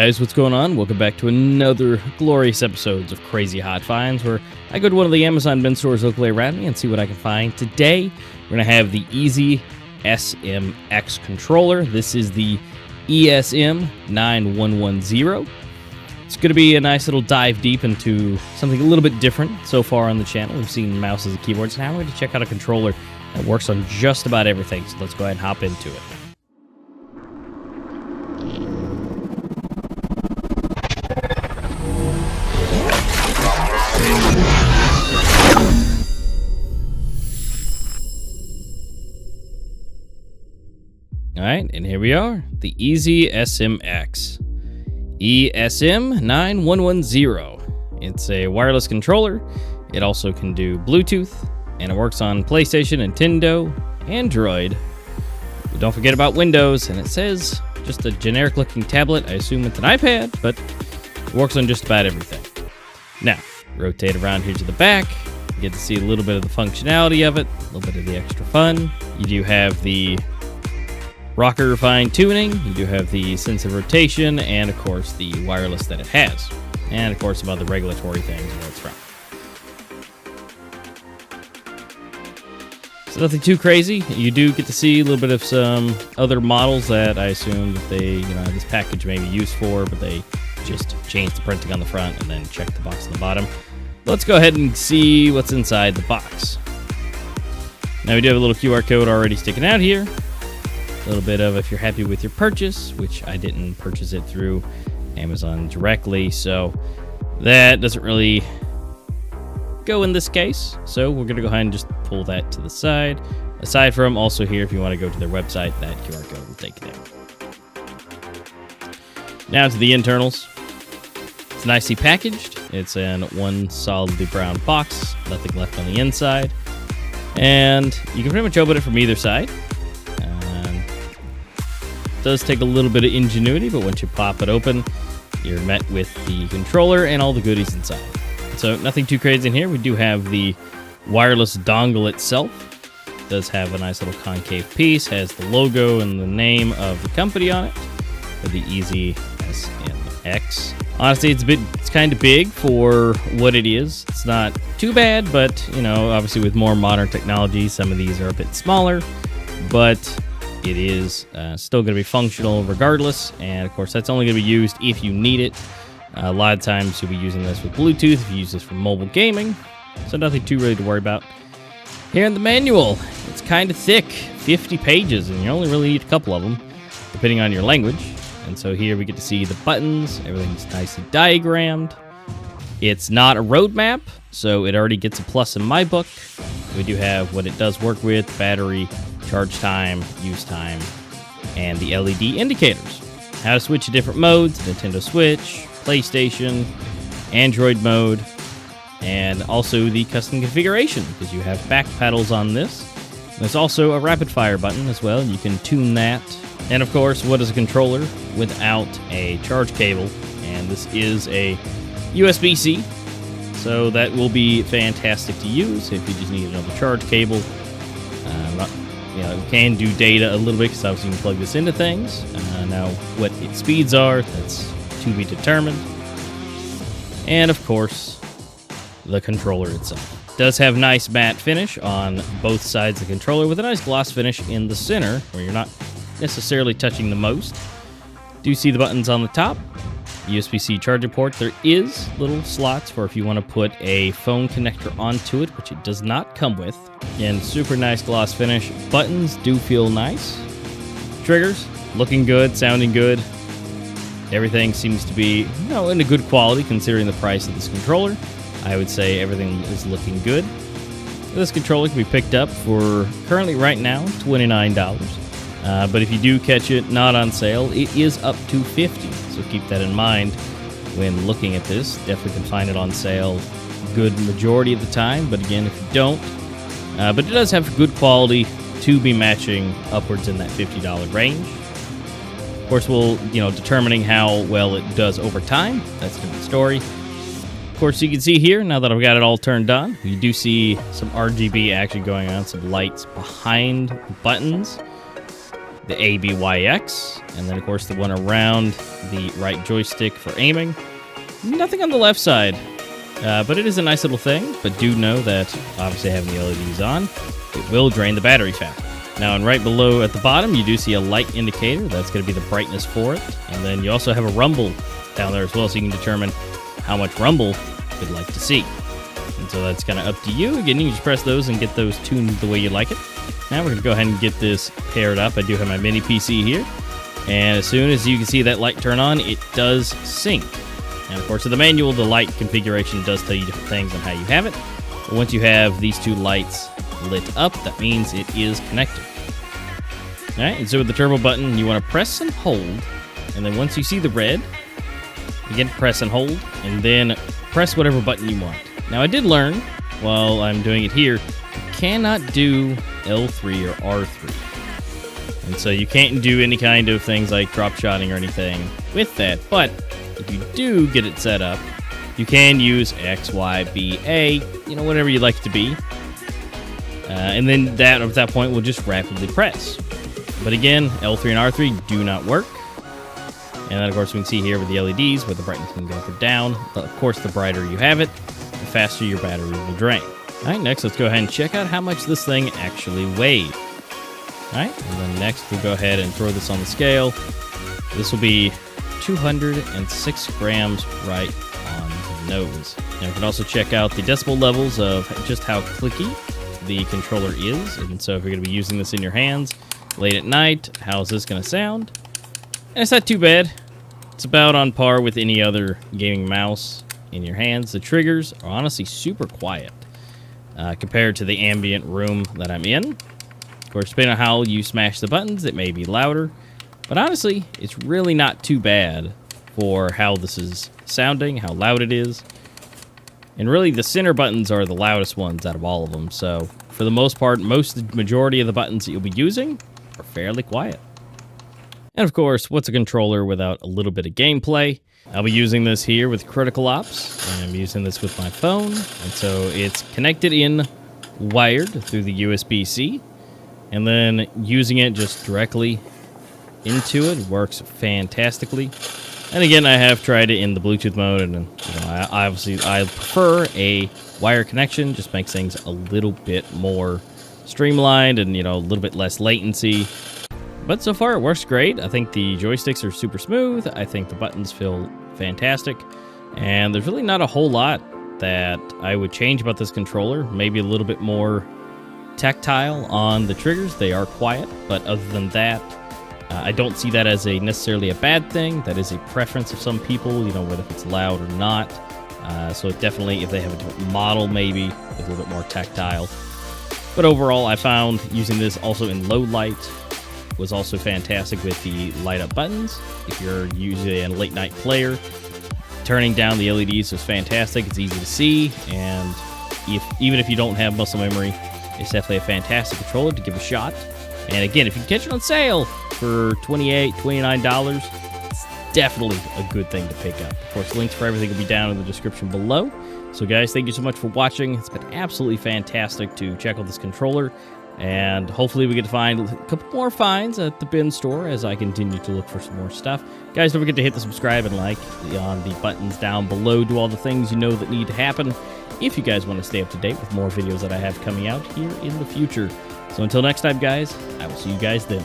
guys, what's going on? Welcome back to another glorious episode of Crazy Hot Finds, where I go to one of the Amazon bin stores locally around me and see what I can find. Today, we're going to have the Easysmx controller. This is the ESM-9110. It's going to be a nice little dive deep into something a little bit different so far on the channel. We've seen mouses and keyboards. Now we're going to check out a controller that works on just about everything, so let's go ahead and hop into it. Alright, and here we are, the Easysmx ESM-9110. It's a wireless controller. It also can do Bluetooth, and it works on PlayStation, Nintendo, Android. But don't forget about Windows, and it says just a generic looking tablet. I assume it's an iPad, but it works on just about everything. Now, rotate around here to the back. You get to see a little bit of the functionality of it, a little bit of the extra fun. You do have the rocker fine tuning, you do have the sense of rotation, and of course the wireless that it has. And of course some other regulatory things where it's from. So nothing too crazy. You do get to see a little bit of some other models that I assume that they, this package may be used for, but they just changed the printing on the front and then checked the box on the bottom. Let's go ahead and see what's inside the box. Now we do have a little QR code already sticking out here. A little bit of if you're happy with your purchase, which I didn't purchase it through Amazon directly, so that doesn't really go in this case. So we're going to go ahead and just pull that to the side. Aside from also here, if you want to go to their website, that QR code will take you there. Now to the internals. It's nicely packaged. It's in one solidly brown box, nothing left on the inside. And you can pretty much open it from either side. Does take a little bit of ingenuity, but once you pop it open, you're met with the controller and all the goodies inside. So nothing too crazy in here. We do have the wireless dongle itself. It does have a nice little concave piece, has the logo and the name of the company on it for the Easysmx. Honestly, it's kind of big for what it is. It's not too bad, but obviously with more modern technology, some of these are a bit smaller, but it is still going to be functional regardless, and of course that's only going to be used if you need it. A lot of times you'll be using this with Bluetooth if you use this for mobile gaming, so nothing too really to worry about. Here in the manual, it's kind of thick, 50 pages, and you only really need a couple of them, depending on your language. And so here we get to see the buttons, everything's nicely diagrammed. It's not a roadmap, so it already gets a plus in my book. We do have what it does work with, battery, charge time, use time, and the LED indicators. How to switch to different modes, Nintendo Switch, PlayStation, Android mode, and also the custom configuration, because you have back pedals on this. There's also a rapid fire button as well, you can tune that. And of course, what is a controller without a charge cable? And this is a USB-C, so that will be fantastic to use if you just need another charge cable. You can do data a little bit, because obviously you can plug this into things. Now, what its speeds are, that's to be determined. And of course, the controller itself. It does have nice matte finish on both sides of the controller, with a nice gloss finish in the center, where you're not necessarily touching the most. Do you see the buttons on the top? USB-C charger port. There is little slots for if you want to put a phone connector onto it, which it does not come with. And super nice gloss finish. Buttons do feel nice. Triggers, looking good, sounding good. Everything seems to be, in a good quality considering the price of this controller. I would say everything is looking good. This controller can be picked up for, currently right now, $29. But if you do catch it not on sale, it is up to $50. So keep that in mind when looking at this. Definitely can find it on sale good majority of the time, but again, if you don't. But it does have good quality to be matching upwards in that $50 range. Of course, we'll, determining how well it does over time. That's a different story. Of course, you can see here, now that I've got it all turned on, you do see some RGB action going on, some lights behind buttons. the ABYX, and then of course the one around the right joystick for aiming. Nothing on the left side, but it is a nice little thing. But do know that obviously having the LEDs on, it will drain the battery fast. Now, and right below at the bottom, you do see a light indicator. That's going to be the brightness for it. And then you also have a rumble down there as well, so you can determine how much rumble you'd like to see. And so that's kind of up to you. Again, you can just press those and get those tuned the way you like it. Now we're going to go ahead and get this paired up. I do have my mini PC here. And as soon as you can see that light turn on, it does sync. And of course, in the manual, the light configuration does tell you different things on how you have it. But once you have these two lights lit up, that means it is connected. All right, and so with the turbo button, you want to press and hold. And then once you see the red, again, press and hold. And then press whatever button you want. Now, I did learn while I'm doing it here, you cannot do L3 or R3. And so you can't do any kind of things like drop shotting or anything with that. But if you do get it set up, you can use X, Y, B, A, whatever you'd like it to be. And then at that point, we'll just rapidly press. But again, L3 and R3 do not work. And then, of course, we can see here with the LEDs where the brightness can go up or down. Of course, the brighter you have it, the faster your battery will drain. All right, next, let's go ahead and check out how much this thing actually weighs. All right, and then next, we'll go ahead and throw this on the scale. This will be 206 grams right on the nose. And we can also check out the decibel levels of just how clicky the controller is. And so if you're going to be using this in your hands late at night, how is this going to sound? And it's not too bad. It's about on par with any other gaming mouse in your hands. The triggers are honestly super quiet compared to the ambient room that I'm in. Of course, depending on how you smash the buttons, it may be louder. But honestly, it's really not too bad for how this is sounding, how loud it is. And really, the center buttons are the loudest ones out of all of them. So, for the most part, the majority of the buttons that you'll be using are fairly quiet. And of course, what's a controller without a little bit of gameplay? I'll be using this here with Critical Ops, and I'm using this with my phone. And so it's connected in wired through the USB-C, and then using it just directly into it works fantastically. And again, I have tried it in the Bluetooth mode, and I prefer a wire connection. Just makes things a little bit more streamlined and a little bit less latency. But so far, it works great. I think the joysticks are super smooth. I think the buttons feel fantastic. And there's really not a whole lot that I would change about this controller. Maybe a little bit more tactile on the triggers. They are quiet. But other than that, I don't see that as necessarily a bad thing. That is a preference of some people, whether it's loud or not. So definitely, if they have a different model, maybe a little bit more tactile. But overall, I found using this also in low light was also fantastic with the light up buttons. If you're usually a late night player, turning down the LEDs is fantastic. It's easy to see, and even if you don't have muscle memory, it's definitely a fantastic controller to give a shot. And again, if you can catch it on sale for $28, $29, it's definitely a good thing to pick up. Of course, links for everything will be down in the description below. So guys, thank you so much for watching. It's been absolutely fantastic to check out this controller. And hopefully we get to find a couple more finds at the bin store as I continue to look for some more stuff. Guys, don't forget to hit the subscribe and like on the buttons down below. Do all the things that need to happen if you guys want to stay up to date with more videos that I have coming out here in the future. So until next time, guys, I will see you guys then.